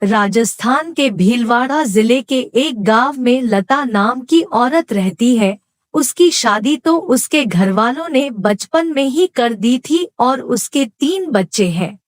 राजस्थान के भीलवाड़ा जिले के एक गांव में लता नाम की औरत रहती है। उसकी शादी तो उसके घरवालों ने बचपन में ही कर दी थी और उसके 3 बच्चे हैं।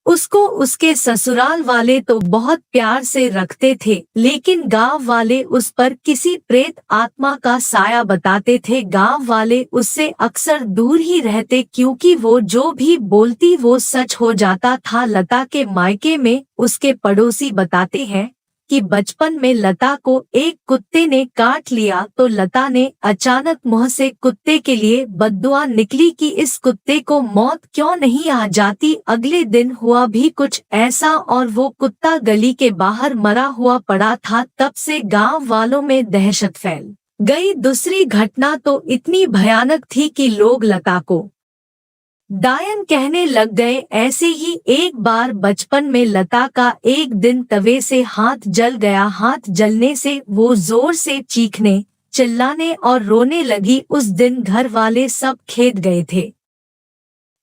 उसको उसके ससुराल वाले तो बहुत प्यार से रखते थे, लेकिन गांव वाले उस पर किसी प्रेत आत्मा का साया बताते थे। गांव वाले उससे अक्सर दूर ही रहते, क्योंकि वो जो भी बोलती वो सच हो जाता था। लता के मायके में उसके पड़ोसी बताते हैं कि बचपन में लता को एक कुत्ते ने काट लिया तो लता ने अचानक मुंह से कुत्ते के लिए बद्दुआ निकली कि इस कुत्ते को मौत क्यों नहीं आ जाती। अगले दिन हुआ भी कुछ ऐसा और वो कुत्ता गली के बाहर मरा हुआ पड़ा था। तब से गांव वालों में दहशत फैल गई। दूसरी घटना तो इतनी भयानक थी कि लोग लता को डायन कहने लग गए। ऐसे ही एक बार बचपन में लता का एक दिन तवे से हाथ जल गया। हाथ जलने से वो जोर से चीखने, चिल्लाने और रोने लगी। उस दिन घर वाले सब खेत गए थे।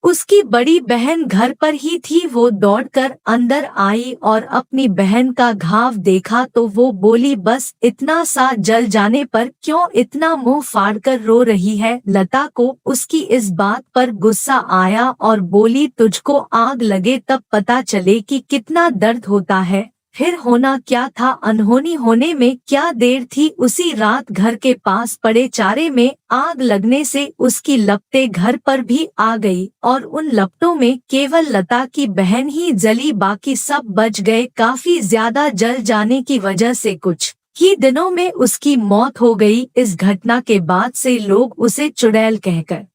उसकी बड़ी बहन घर पर ही थी। वो दौड़कर अंदर आई और अपनी बहन का घाव देखा तो वो बोली, बस इतना सा जल जाने पर क्यों इतना मुंह फाड़कर रो रही है। लता को उसकी इस बात पर गुस्सा आया और बोली, तुझको आग लगे तब पता चले कि कितना दर्द होता है। फिर होना क्या था, अनहोनी होने में क्या देर थी। उसी रात घर के पास पड़े चारे में आग लगने से उसकी लपटें घर पर भी आ गई और उन लपटों में केवल लता की बहन ही जली, बाकी सब बच गए। काफी ज्यादा जल जाने की वजह से कुछ ही दिनों में उसकी मौत हो गई। इस घटना के बाद से लोग उसे चुड़ैल कहकर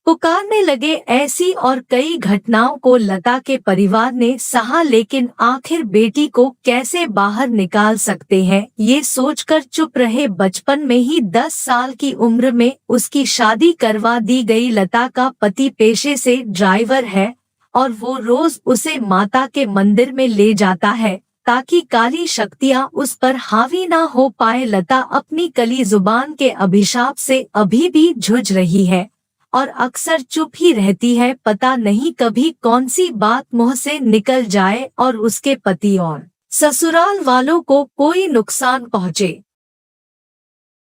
पुकारने लगे। ऐसी और कई घटनाओं को लता के परिवार ने सहा, लेकिन आखिर बेटी को कैसे बाहर निकाल सकते हैं ये सोचकर चुप रहे। बचपन में ही 10 साल की उम्र में उसकी शादी करवा दी गई। लता का पति पेशे से ड्राइवर है और वो रोज उसे माता के मंदिर में ले जाता है ताकि काली शक्तियां उस पर हावी ना हो पाए। लता अपनी कली जुबान के अभिशाप से अभी भी जूझ रही है और अक्सर चुप ही रहती है। पता नहीं कभी कौन सी बात मुंह से निकल जाए और उसके पति और ससुराल वालों को कोई नुकसान पहुंचे।